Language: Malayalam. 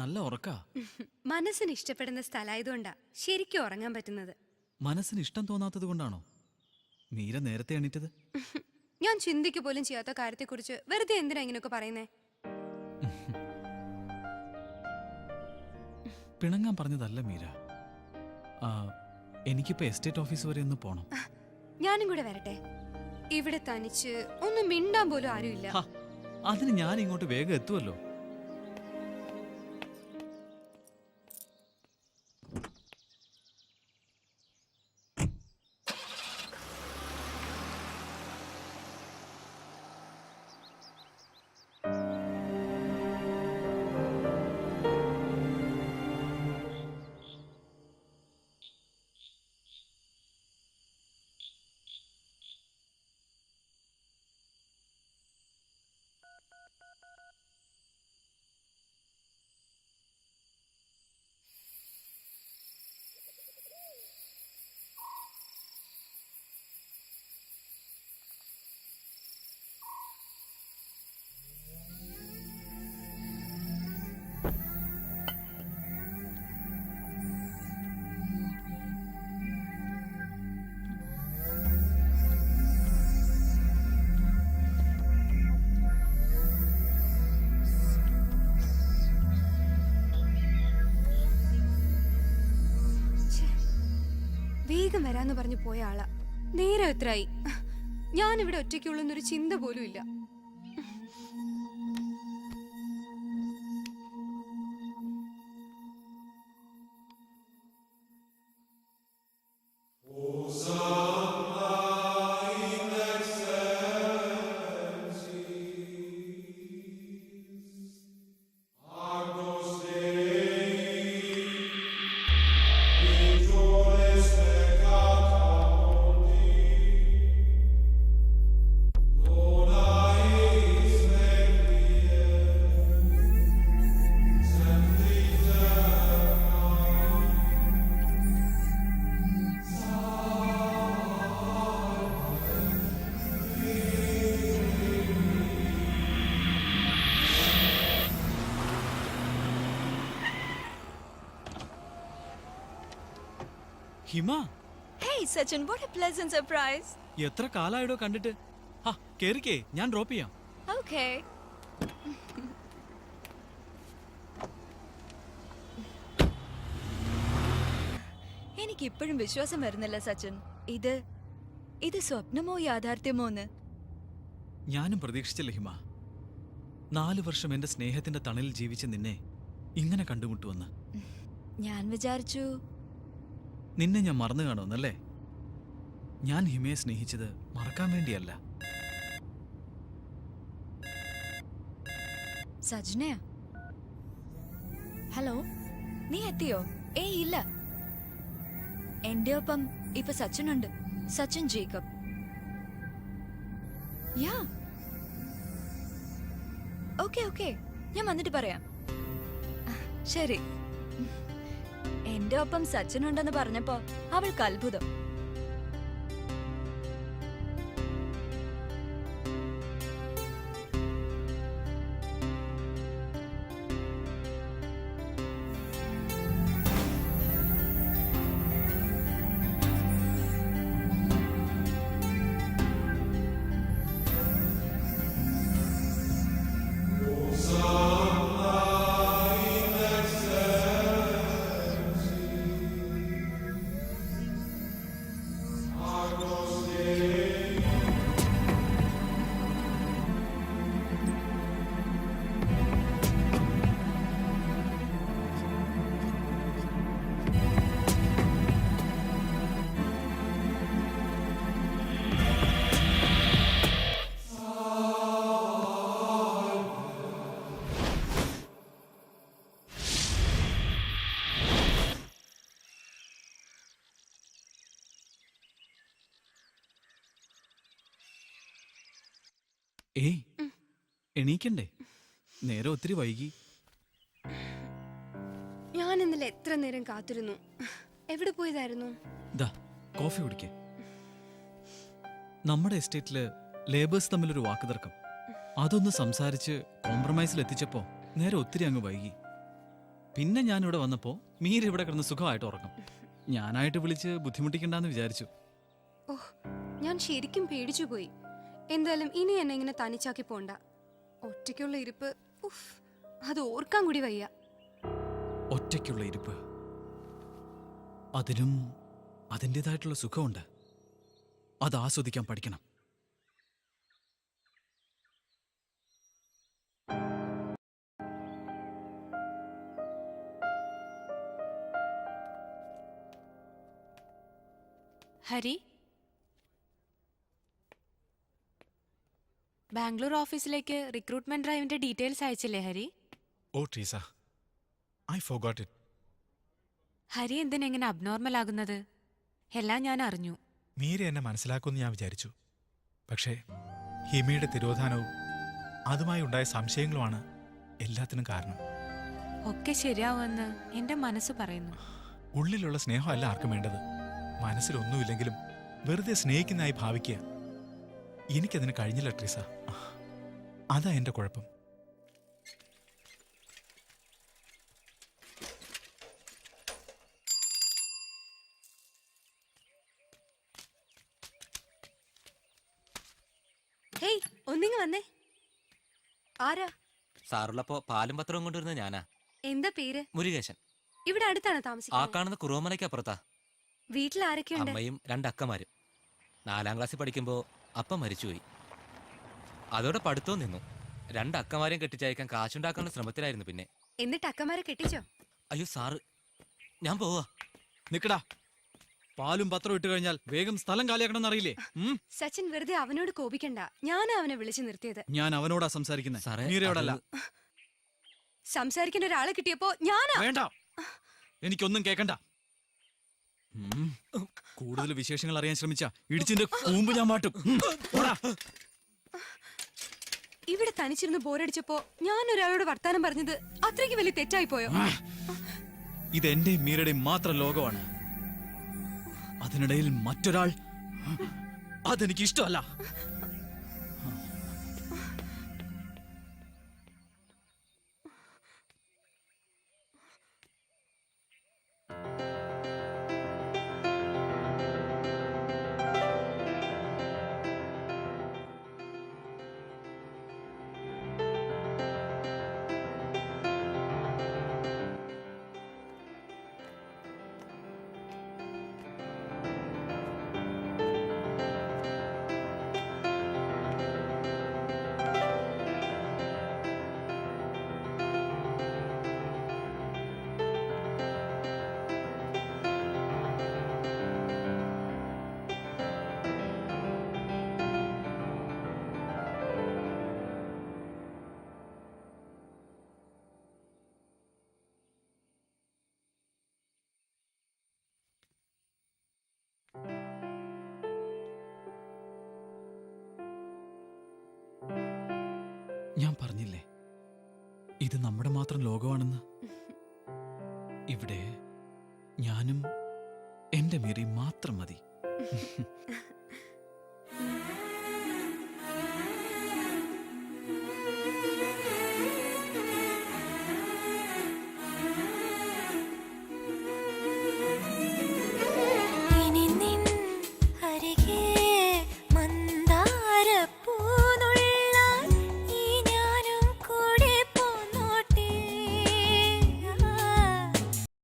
നല്ല ഉറക്കാ. മനസ്സിന് ഇഷ്ടപ്പെടുന്ന സ്ഥലമായതുകൊണ്ടാ ശരിക്കും ഉറങ്ങാൻ പറ്റുന്നത്. മനസ്സിന് ഇഷ്ടം തോന്നാത്തത് കൊണ്ടാണോ മീര നേരത്തെ എണീറ്റത്? ഞാൻ ചിന്തിക്ക് പോലും ചെയ്യാത്ത കാര്യത്തെക്കുറിച്ച് വെറുതെ എന്തിനാ ഇങ്ങനെയൊക്കെ പറയുന്നേ? പിണങ്ങാൻ പറഞ്ഞതല്ല മീര. എനിക്കിപ്പോ എസ്റ്റേറ്റ് ഓഫീസ് വരെ ഒന്ന് പോണം. ഞാനും കൂടെ വരട്ടെ? ഇവിടെ തനിച്ച് ഒന്നും മിണ്ടാൻ പോലും ആരുമില്ല. അതിന് ഞാൻ ഇങ്ങോട്ട് വേഗം എത്തുമല്ലോ. വേഗം വരാന്ന് പറഞ്ഞു പോയ ആളാ. നേരം എത്രയായി? ഞാനിവിടെ ഒറ്റയ്ക്കുള്ളൊന്നൊരു ചിന്ത പോലും ഇല്ല. ഹിമ, Hey Sachin, what a pleasant surprise. എത്ര കാലായിടോ കണ്ടിട്ട്. കേറിക്കേ, ഞാൻ ഡ്രോപ്പ് ചെയ്യാം. Okay. എനിക്ക് ഇപ്പോഴും വിശ്വാസം വരുന്നില്ല സച്ചിൻ. ഇത് സ്വപ്നമോ യാഥാർത്ഥ്യമോന്ന്. ഞാനും പ്രതീക്ഷിച്ചില്ല ഹിമ. 4 വർഷം എന്റെ സ്നേഹത്തിന്റെ തണലിൽ ജീവിച്ച നിന്നെ ഇങ്ങനെ കണ്ടുമുട്ടുവെന്ന്. ഞാൻ വിചാരിച്ചു നിന്നെ ഞാൻ മറന്നു കാണുമെന്നല്ലേ? ഞാൻ ഹിമയെ സ്നേഹിച്ചത് മറക്കാൻ വേണ്ടിയല്ല. സജ്നയാ? ഹലോ, നീ എത്തിയോ? ഏയ് ഇല്ല, എന്റെ ഒപ്പം ഇപ്പൊ സച്ചിനുണ്ട്. സച്ചിൻ ജേക്കബ്. യാ, ഓക്കെ ഓക്കെ, ഞാൻ വന്നിട്ട് പറയാം. ശരി. എന്റെ ഒപ്പം സച്ചിനുണ്ടെന്ന് പറഞ്ഞപ്പോ അവൾക്ക് അത്ഭുതം. ഏയ്, എണീക്കണ്ടേ? നേരെ ഒത്തിരി വൈകി. ഞാൻ ഇന്നലെ എത്ര നേരം കാത്തിരുന്നു. എവിടെ പോയതായിരുന്നു? ദാ കോഫി കുടിക്കേ. നമ്മുടെ എസ്റ്റേറ്റില് ലേബേഴ്സ് തമ്മിലൊരു വാക്കുതർക്കം. അതൊന്ന് സംസാരിച്ച് കോംപ്രമൈസിൽ എത്തിച്ചപ്പോ നേരെ ഒത്തിരി അങ്ങ് വൈകി. പിന്നെ ഞാനിവിടെ വന്നപ്പോ മീര ഇവിടെ കിടന്ന് സുഖമായിട്ട് ഉറങ്ങും. ഞാനായിട്ട് വിളിച്ച് ബുദ്ധിമുട്ടിക്കണ്ടെന്ന് വിചാരിച്ചു. ഓഹ്, ഞാൻ ശരിക്കും പേടിച്ചു പോയി. എന്തായാലും ഇനി എന്നെ ഇങ്ങനെ തനിച്ചാക്കി പോണ്ട. ഒറ്റയ്ക്കുള്ള ഇരിപ്പ്, ഉഫ്, അത് ഓർക്കാൻ കൂടി വയ്യ. ഒറ്റയ്ക്കുള്ള ഇരിപ്പ്, അതിനും അതിൻ്റെതായിട്ടുള്ള സുഖമുണ്ട്. അത് ആസ്വദിക്കാൻ പഠിക്കണം. ഹരി, ബാംഗ്ലൂർ ഓഫീസിലേക്ക് റിക്രൂട്ട്മെന്റ് ഡ്രൈവിന്റെ ഡീറ്റെയിൽസ് അയച്ചില്ലേ Hari? Oh Treesa, I forgot it. Hari എന്തിനെങ്ങനെ അബ്നോർമൽ ആകുന്നത്? എല്ലാം ഞാൻ അറിഞ്ഞു. മീര എന്നെ മനസ്സിലാക്കുമെന്ന് ഞാൻ വിചാരിച്ചു. പക്ഷേ ഹിമയുടെ തിരോധാനവും അതുമായി ഉണ്ടായ സംശയങ്ങളുമാണ് എല്ലാത്തിനും കാരണം. ഒക്കെ ശരിയാവുമെന്ന് എന്റെ മനസ്സ് പറയുന്നു. ഉള്ളിലുള്ള സ്നേഹമല്ല ആർക്കും വേണ്ടത്. മനസ്സിലൊന്നുമില്ലെങ്കിലും വെറുതെ സ്നേഹിക്കുന്നതായി ഭാവിക്കുക. എനിക്കതിന് കഴിഞ്ഞില്ല ട്രീസ. അതാ എന്റെ കുഴപ്പം. ഹേയ്, ഒന്നിങ്ങ് വന്നേ. ആരാ? സാറുള്ളപ്പോ പാലും പത്രവും കൊണ്ടുവരുന്നത് ഞാനാ. എന്താ പേര്? മുരുകേശൻ. ഇവിടെ അടുത്താണ് ആ താമസിക്കുന്നത്. കാണുന്ന കുറുവമലയ്ക്ക് അപ്പുറത്താ. വീട്ടിൽ ആരൊക്കെയുണ്ട്? അമ്മയും 2 അക്കമാരും. 4ാം ക്ലാസ്സിൽ പഠിക്കുമ്പോ അപ്പ മരിച്ചുപോയി. അതോടെ പഠിത്തവും നിന്നു. 2 അക്കമാരെയും കെട്ടിച്ചയക്കാൻ കാശുണ്ടാക്കാനുള്ള ശ്രമത്തിലായിരുന്നു. പിന്നെ എന്നിട്ട് അക്കമാരെ കെട്ടിച്ചോ? അയ്യോ സാറ്, ഞാൻ പോവാ. നിക്കടാ, പാലും പത്രവും ഇട്ട് കഴിഞ്ഞാൽ വേഗം സ്ഥലം കാലിയാക്കണമെന്ന് അറിയില്ലേ? സച്ചിൻ, വെറുതെ അവനോട് കോപിക്കണ്ട. ഞാനാ അവനെ വിളിച്ചു നിർത്തിയത്. ഞാൻ അവനോടാ സംസാരിക്കുന്നത്, സാറേ, മീരയോടല്ല. സംസാരിക്കാൻ ഒരാളെ കിട്ടിയപ്പോ ഞാനാ. വേണ്ട, എനിക്കൊന്നും കേക്കണ്ട. കൂടുതൽ വിശേഷങ്ങൾ അറിയാൻ ശ്രമിച്ച ഇടിച്ചിന്റെ കൂമ്പ് ഞാൻ മാറ്റും. പോടാ. ഇവിടെ തനിച്ചിരുന്ന് ബോറടിച്ചപ്പോ ഞാൻ ഒരാളോട് വർത്താനം പറഞ്ഞത് അത്രയ്ക്ക് വലിയ തെറ്റായി പോയോ? ഇത് എന്റെയും മീരയുടെയും മാത്രം ലോകമാണ്. അതിനിടയിൽ മറ്റൊരാൾ, അതെനിക്ക് ഇഷ്ടമല്ല. ഞാൻ പറഞ്ഞില്ലേ, ഇത് നമ്മുടെ മാത്രം ലോകമാണെന്ന്. ഇവിടെ ഞാനും എന്റെ മീരയും മാത്രം മതി.